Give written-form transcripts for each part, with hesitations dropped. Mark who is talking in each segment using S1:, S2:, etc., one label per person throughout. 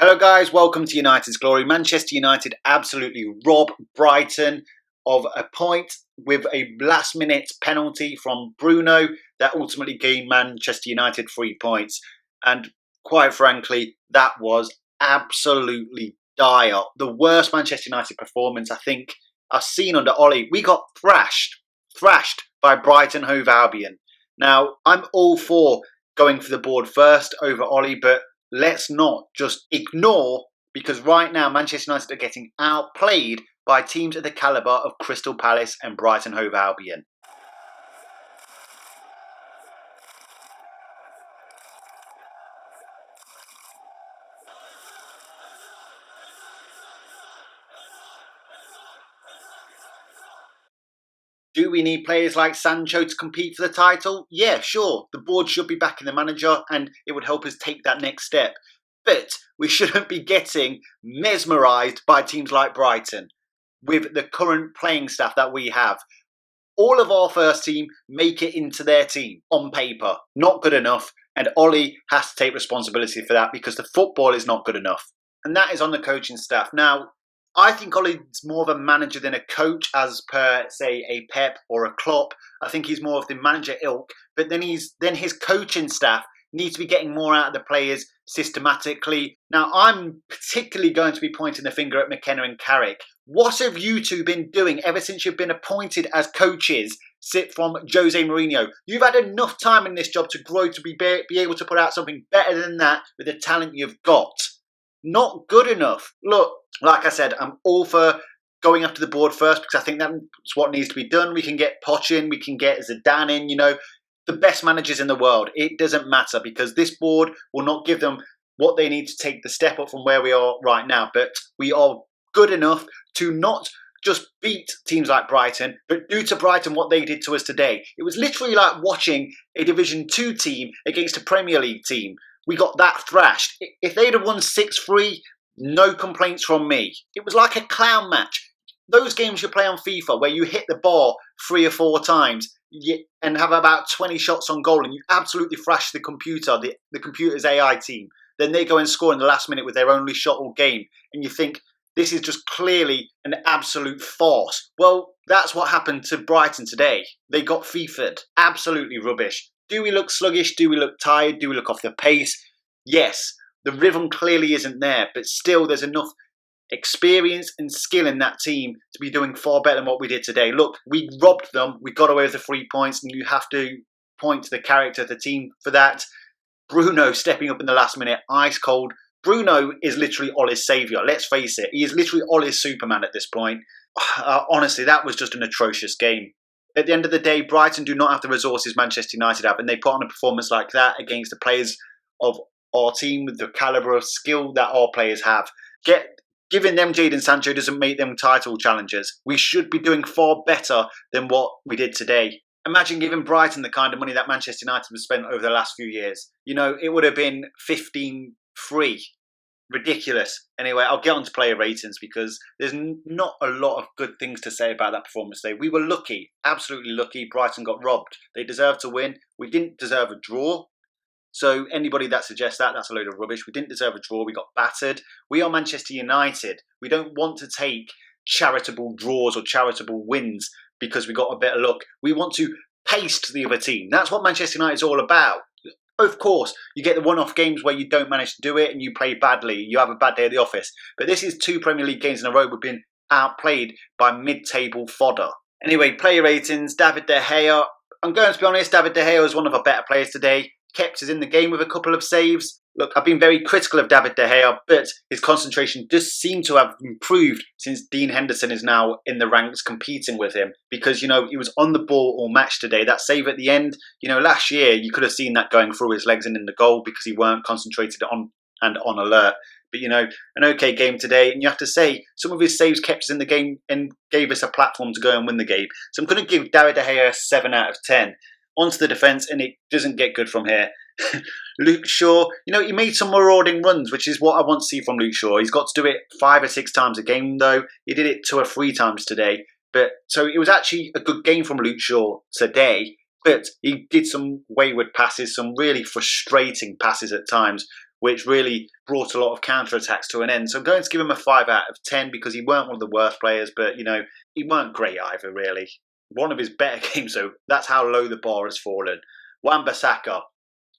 S1: Hello guys, welcome to United's Glory. Manchester United absolutely rob Brighton of a point with a last minute penalty from Bruno that ultimately gave Manchester United 3 points. And quite frankly, that was absolutely dire. The worst Manchester United performance I think I've seen under Ollie. We got thrashed by Brighton Hove Albion. Now, I'm all for going for the board first over Ollie, but let's not just ignore, because right now Manchester United are getting outplayed by teams of the calibre of Crystal Palace and Brighton Hove Albion. Do we need players like Sancho to compete for the title? Yeah, sure. The board should be backing the manager and it would help us take that next step. But we shouldn't be getting mesmerised by teams like Brighton with the current playing staff that we have. All of our first team make it into their team on paper. Not good enough. And Ollie has to take responsibility for that because the football is not good enough. And that is on the coaching staff. Now, I think Ollie's more of a manager than a coach, as per, say, a Pep or a Klopp. I think he's more of the manager ilk. But then his coaching staff needs to be getting more out of the players systematically. Now, I'm particularly going to be pointing the finger at McKenna and Carrick. What have you two been doing ever since you've been appointed as coaches from Jose Mourinho? You've had enough time in this job to grow to be able to put out something better than that with the talent you've got. Not good enough. Look, like I said, I'm all for going after the board first because I think that's what needs to be done. We can get Poch in, we can get Zidane in, the best managers in the world. It doesn't matter because this board will not give them what they need to take the step up from where we are right now. But we are good enough to not just beat teams like Brighton, but do to Brighton what they did to us today. It was literally like watching a Division 2 team against a Premier League team. We got that thrashed. If they'd have won 6-3, no complaints from me. It was like a clown match. Those games you play on FIFA where you hit the ball 3 or 4 times and have about 20 shots on goal and you absolutely thrash the computer, the computer's AI team. Then they go and score in the last minute with their only shot all game. And you think, this is just clearly an absolute farce. Well, that's what happened to Brighton today. They got FIFA'd. Absolutely rubbish. Do we look sluggish? Do we look tired? Do we look off the pace? Yes, the rhythm clearly isn't there, but still there's enough experience and skill in that team to be doing far better than what we did today. Look, we robbed them. We got away with the 3 points, and you have to point to the character of the team for that. Bruno stepping up in the last minute, ice cold. Bruno is literally Ollie's saviour. Let's face it. He is literally Ollie's Superman at this point. Honestly, that was just an atrocious game. At the end of the day, Brighton do not have the resources Manchester United have, and they put on a performance like that against the players of our team with the calibre of skill that our players have. Giving them Jadon Sancho doesn't make them title challengers. We should be doing far better than what we did today. Imagine giving Brighton the kind of money that Manchester United has spent over the last few years. It would have been 15-3. Ridiculous. Anyway, I'll get on to player ratings because there's not a lot of good things to say about that performance today. We were lucky, absolutely lucky. Brighton got robbed. They deserved to win. We didn't deserve a draw. So anybody that suggests that's a load of rubbish. We didn't deserve a draw. We got battered. We are Manchester United. We don't want to take charitable draws or charitable wins because we got a bit of luck. We want to paste the other team. That's what Manchester United is all about. Of course, you get the one-off games where you don't manage to do it and you play badly. You have a bad day at the office. But this is 2 Premier League games in a row we've been outplayed by mid-table fodder. Anyway, player ratings, David De Gea. I'm going to be honest, David De Gea was one of our better players today. Kept us in the game with a couple of saves. Look, I've been very critical of David De Gea, but his concentration does seem to have improved since Dean Henderson is now in the ranks competing with him. Because, he was on the ball all match today. That save at the end, last year, you could have seen that going through his legs and in the goal because he weren't concentrated on alert. But, an okay game today. And you have to say, some of his saves kept us in the game and gave us a platform to go and win the game. So I'm going to give David De Gea a 7 out of 10. Onto the defence, and it doesn't get good from here. Luke Shaw, he made some marauding runs, which is what I want to see from Luke Shaw. He's got to do it 5 or 6 times a game, though. He did it 2 or 3 times today. So it was actually a good game from Luke Shaw today, but he did some wayward passes, some really frustrating passes at times, which really brought a lot of counter-attacks to an end. So I'm going to give him a 5 out of 10 because he weren't one of the worst players, but, he weren't great either, really. One of his better games, though, that's how low the bar has fallen. Wan-Bissaka,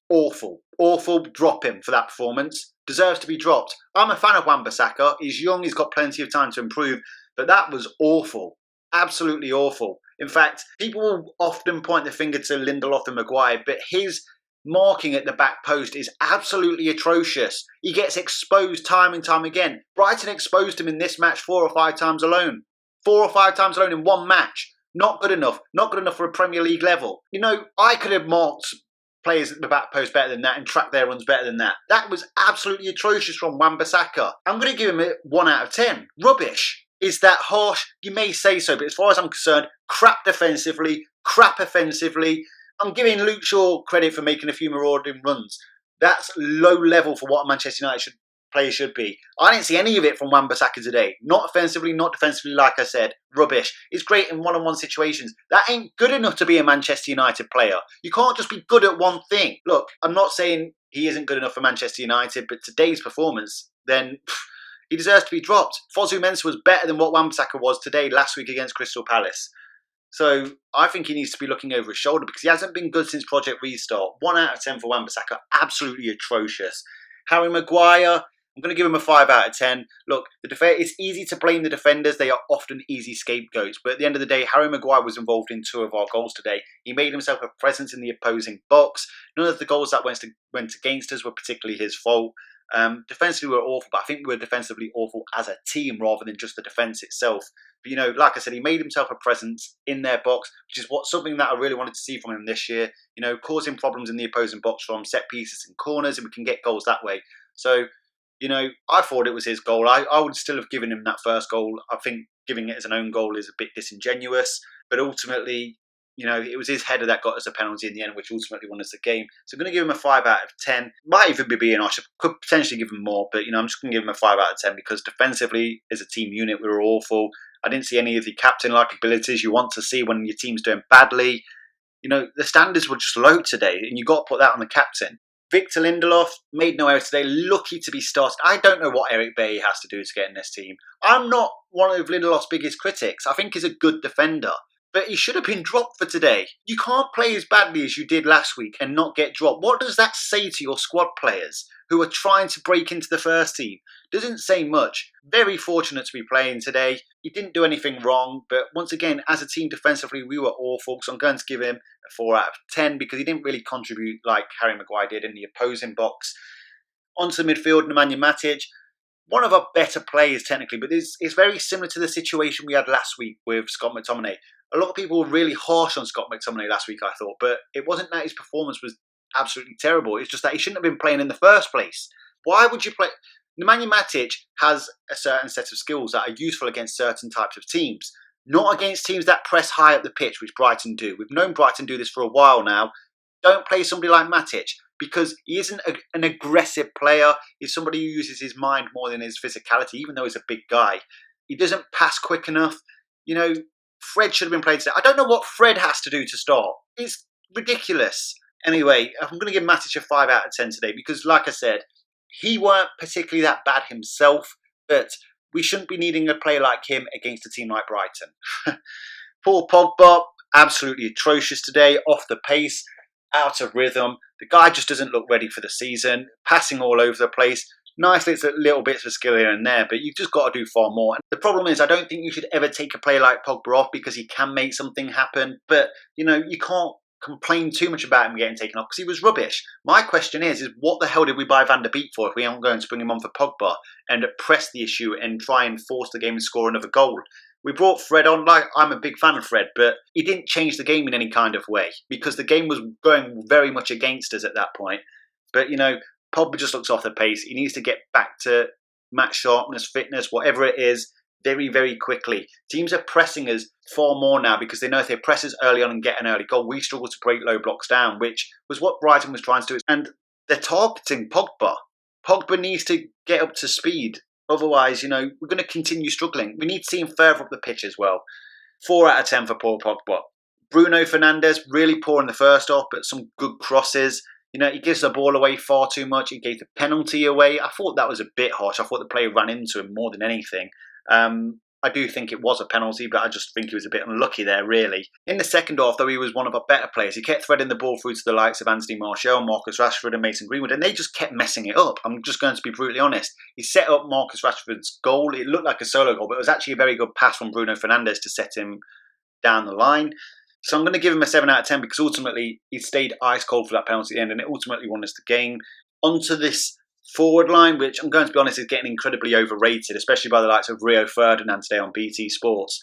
S1: awful. Awful. Drop him for that performance. Deserves to be dropped. I'm a fan of Wan-Bissaka. He's young, he's got plenty of time to improve, but that was awful. Absolutely awful. In fact, people will often point the finger to Lindelof and Maguire, but his marking at the back post is absolutely atrocious. He gets exposed time and time again. Brighton exposed him in this match 4 or 5 times alone. 4 or 5 times alone in one match. Not good enough. Not good enough for a Premier League level. I could have marked players at the back post better than that and tracked their runs better than that. That was absolutely atrocious from Wan-Bissaka. I'm going to give him a 1 out of 10. Rubbish. Is that harsh? You may say so, but as far as I'm concerned, crap defensively, crap offensively. I'm giving Luke Shaw credit for making a few marauding runs. That's low level for what a Manchester United player should be. I didn't see any of it from Wan-Bissaka today. Not offensively, not defensively, like I said. Rubbish. He's great in one-on-one situations. That ain't good enough to be a Manchester United player. You can't just be good at one thing. Look, I'm not saying he isn't good enough for Manchester United, but today's performance, then he deserves to be dropped. Fosu-Mensah was better than what Wan-Bissaka was today, last week against Crystal Palace. So I think he needs to be looking over his shoulder because he hasn't been good since Project Restart. 1 out of 10 for Wan-Bissaka. Absolutely atrocious. Harry Maguire, I'm going to give him a 5 out of 10. Look, it's easy to blame the defenders. They are often easy scapegoats. But at the end of the day, Harry Maguire was involved in 2 of our goals today. He made himself a presence in the opposing box. None of the goals that went against us were particularly his fault. Defensively, we were awful, but I think we were defensively awful as a team rather than just the defence itself. But, like I said, he made himself a presence in their box, which is something that I really wanted to see from him this year. Causing problems in the opposing box from set pieces and corners, and we can get goals that way. So, I thought it was his goal. I would still have given him that first goal. I think giving it as an own goal is a bit disingenuous, but ultimately, it was his header that got us a penalty in the end, which ultimately won us the game. So I'm going to give him a 5 out of 10. Might even be being harsh. I could potentially give him more, but I'm just going to give him a 5 out of 10 because defensively, as a team unit, we were awful. I didn't see any of the captain-like abilities you want to see when your team's doing badly. The standards were just low today, and you got to put that on the captain. Victor Lindelof made no error today. Lucky to be started. I don't know what Eric Bailly has to do to get in this team. I'm not one of Lindelof's biggest critics. I think he's a good defender. But he should have been dropped for today. You can't play as badly as you did last week and not get dropped. What does that say to your squad players who are trying to break into the first team? Doesn't say much. Very fortunate to be playing today. He didn't do anything wrong, but once again, as a team defensively, we were awful. So I'm going to give him a 4 out of 10 because he didn't really contribute like Harry Maguire did in the opposing box. Onto the midfield, Nemanja Matic. One of our better players technically, but it's very similar to the situation we had last week with Scott McTominay. A lot of people were really harsh on Scott McTominay last week, I thought, but it wasn't that his performance was absolutely terrible. It's just that he shouldn't have been playing in the first place. Why would you play? Nemanja Matic has a certain set of skills that are useful against certain types of teams, not against teams that press high up the pitch, which Brighton do. We've known Brighton do this for a while now. Don't play somebody like Matic because he isn't an aggressive player. He's somebody who uses his mind more than his physicality, even though he's a big guy. He doesn't pass quick enough. Fred should have been played today. I don't know what Fred has to do to start. It's ridiculous. Anyway, I'm going to give Matic a 5 out of 10 today because, like I said, he weren't particularly that bad himself, but we shouldn't be needing a player like him against a team like Brighton. Paul Pogba, absolutely atrocious today, off the pace, out of rhythm. The guy just doesn't look ready for the season, passing all over the place. Nice little bits of skill here and there, but you've just got to do far more. And the problem is, I don't think you should ever take a player like Pogba off because he can make something happen. But, you can't complain too much about him getting taken off because he was rubbish. My question is what the hell did we buy Van der Beek for if we aren't going to bring him on for Pogba and press the issue and try and force the game and score another goal? We brought Fred on. I'm a big fan of Fred, but he didn't change the game in any kind of way because the game was going very much against us at that point. But, Pogba just looks off the pace. He needs to get back to match sharpness, fitness, whatever it is, very, very quickly. Teams are pressing us far more now because they know if they press us early on and get an early goal, we struggle to break low blocks down, which was what Brighton was trying to do. And they're targeting Pogba. Pogba needs to get up to speed. Otherwise, we're going to continue struggling. We need to see him further up the pitch as well. 4 out of 10 for Paul Pogba. Bruno Fernandes, really poor in the first half, but some good crosses. He gives the ball away far too much. He gave the penalty away. I thought that was a bit harsh. I thought the player ran into him more than anything. I do think it was a penalty, but I just think he was a bit unlucky there, really. In the second half, though, he was one of our better players. He kept threading the ball through to the likes of Anthony Martial, Marcus Rashford and Mason Greenwood, and they just kept messing it up. I'm just going to be brutally honest. He set up Marcus Rashford's goal. It looked like a solo goal, but it was actually a very good pass from Bruno Fernandes to set him down the line. So I'm going to give him a 7 out of 10 because ultimately he stayed ice cold for that penalty at the end and it ultimately won us the game. Onto this forward line, which I'm going to be honest is getting incredibly overrated, especially by the likes of Rio Ferdinand today on BT Sports.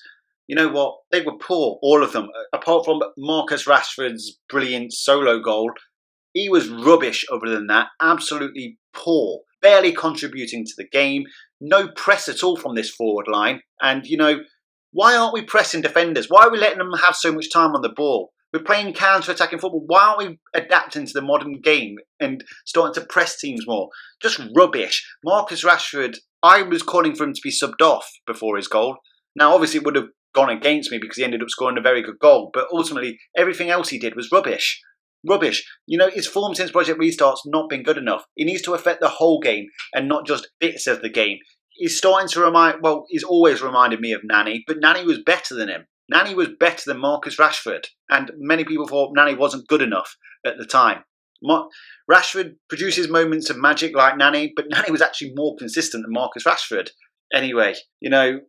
S1: You know what? They were poor, all of them. Apart from Marcus Rashford's brilliant solo goal, he was rubbish other than that. Absolutely poor. Barely contributing to the game. No press at all from this forward line. And, why aren't we pressing defenders? Why are we letting them have so much time on the ball? We're playing counter-attacking football. Why aren't we adapting to the modern game and starting to press teams more? Just rubbish. Marcus Rashford, I was calling for him to be subbed off before his goal. Now, obviously, it would have gone against me because he ended up scoring a very good goal. But ultimately, everything else he did was rubbish. Rubbish. His form since Project Restart's not been good enough. He needs to affect the whole game and not just bits of the game. He's starting to he's always reminded me of Nani, but Nani was better than him. Nani was better than Marcus Rashford, and many people thought Nani wasn't good enough at the time. Rashford produces moments of magic like Nani, but Nani was actually more consistent than Marcus Rashford. Anyway,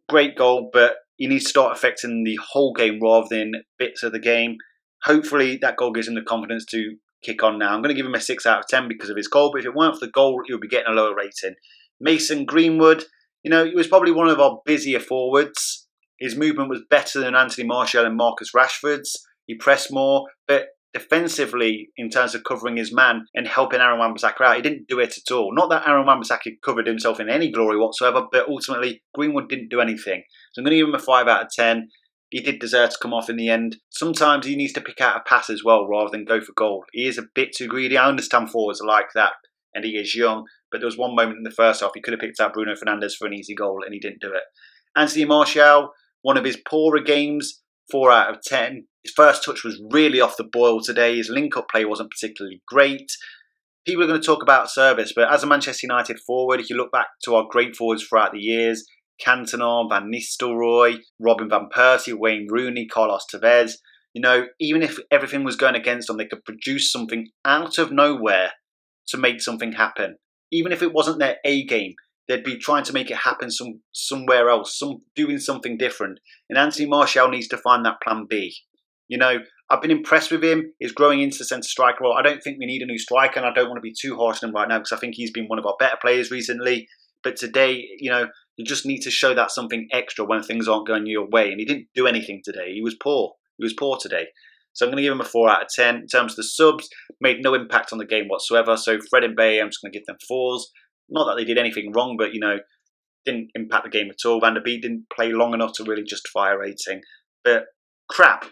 S1: great goal, but he needs to start affecting the whole game rather than bits of the game. Hopefully that goal gives him the confidence to kick on now. I'm going to give him a 6 out of 10 because of his goal, but if it weren't for the goal, he would be getting a lower rating. Mason Greenwood, he was probably one of our busier forwards. His movement was better than Anthony Martial and Marcus Rashford's. He pressed more, but defensively, in terms of covering his man and helping Aaron Wan-Bissaka out, he didn't do it at all. Not that Aaron Wan-Bissaka covered himself in any glory whatsoever, but ultimately, Greenwood didn't do anything. So I'm going to give him a 5 out of 10. He did deserve to come off in the end. Sometimes he needs to pick out a pass as well rather than go for goal. He is a bit too greedy. I understand forwards are like that, and he is young. But there was one moment in the first half he could have picked out Bruno Fernandes for an easy goal, and he didn't do it. Anthony Martial, one of his poorer games, 4 out of 10. His first touch was really off the boil today. His link-up play wasn't particularly great. People are going to talk about service, but as a Manchester United forward, if you look back to our great forwards throughout the years, Cantona, Van Nistelrooy, Robin Van Persie, Wayne Rooney, Carlos Tevez, even if everything was going against them, they could produce something out of nowhere to make something happen. Even if it wasn't their A game, they'd be trying to make it happen somewhere else, doing something different. And Anthony Martial needs to find that plan B. I've been impressed with him. He's growing into the centre striker role. I don't think we need a new striker, and I don't want to be too harsh on him right now because I think he's been one of our better players recently. But today, you just need to show that something extra when things aren't going your way. And he didn't do anything today. He was poor. He was poor today. So I'm going to give him a 4 out of 10. In terms of the subs, made no impact on the game whatsoever. So Fred and Bay, I'm just going to give them 4s. Not that they did anything wrong, but, didn't impact the game at all. Van der Beek didn't play long enough to really justify a rating. But crap.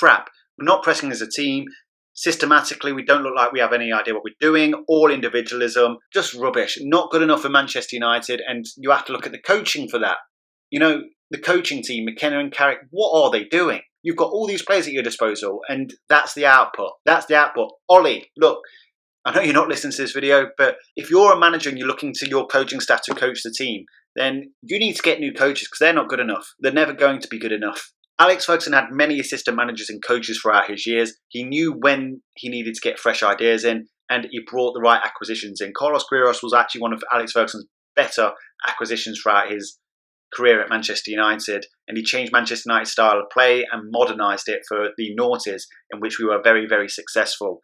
S1: We're not pressing as a team. Systematically, we don't look like we have any idea what we're doing. All individualism. Just rubbish. Not good enough for Manchester United. And you have to look at the coaching for that. The coaching team, McKenna and Carrick, what are they doing? You've got all these players at your disposal, and that's the output. Ollie, look, I know you're not listening to this video, but if you're a manager and you're looking to your coaching staff to coach the team, then you need to get new coaches because they're not good enough. They're never going to be good enough. Alex Ferguson had many assistant managers and coaches throughout his years. He knew when he needed to get fresh ideas in, and he brought the right acquisitions in. Carlos Queiroz was actually one of Alex Ferguson's better acquisitions throughout his career at Manchester United, and he changed Manchester United's style of play and modernised it for the noughties, in which we were very, very successful.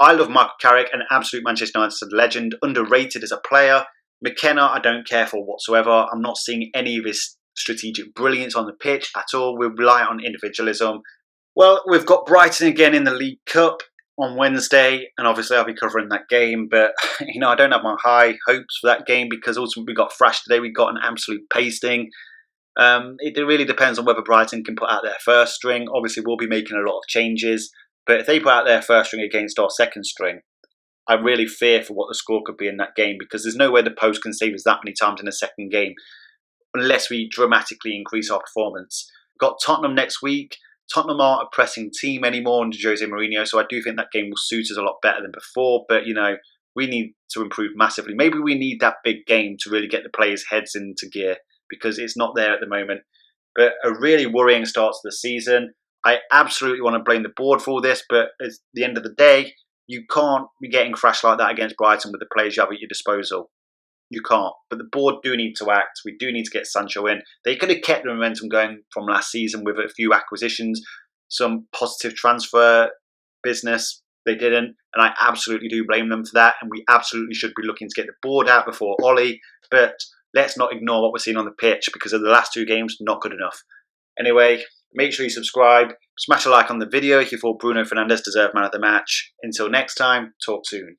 S1: I love Michael Carrick, an absolute Manchester United legend, underrated as a player. McKenna, I don't care for whatsoever. I'm not seeing any of his strategic brilliance on the pitch at all. We rely on individualism. Well, we've got Brighton again in the League Cup on Wednesday, and obviously I'll be covering that game, but I don't have my high hopes for that game because ultimately we got thrashed today. We got an absolute pasting. It really depends on whether Brighton can put out their first string. Obviously we'll be making a lot of changes, but if they put out their first string against our second string, I really fear for what the score could be in that game because there's no way the post can save us that many times in a second game unless we dramatically increase our performance. We've got Tottenham next week. Tottenham aren't a pressing team anymore under Jose Mourinho, so I do think that game will suit us a lot better than before. But, we need to improve massively. Maybe we need that big game to really get the players' heads into gear because it's not there at the moment. But a really worrying start to the season. I absolutely want to blame the board for all this, but at the end of the day, you can't be getting crashed like that against Brighton with the players you have at your disposal. You can't. But the board do need to act. We do need to get Sancho in. They could have kept the momentum going from last season with a few acquisitions, some positive transfer business. They didn't, and I absolutely do blame them for that. And we absolutely should be looking to get the board out before Ollie. But let's not ignore what we're seeing on the pitch because of the last 2 games, not good enough. Anyway, make sure you subscribe. Smash a like on the video if you thought Bruno Fernandes deserved man of the match. Until next time, talk soon.